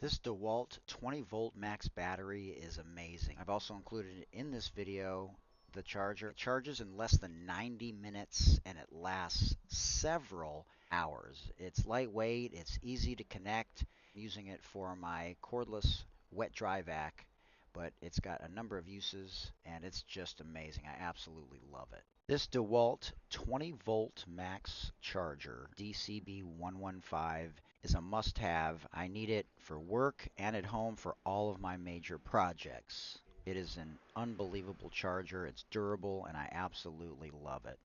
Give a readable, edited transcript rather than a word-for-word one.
This DeWalt 20 volt max battery is amazing. I've also included in this video the charger. It charges in less than 90 minutes and it lasts several hours. It's lightweight, it's easy to connect. I'm using it for my cordless wet dry vac, but it's got a number of uses and it's just amazing. I absolutely love it. This DeWalt 20 volt max charger DCB115 is a must-have. I need it for work and at home for all of my major projects. It is an unbelievable charger. It's durable and I absolutely love it.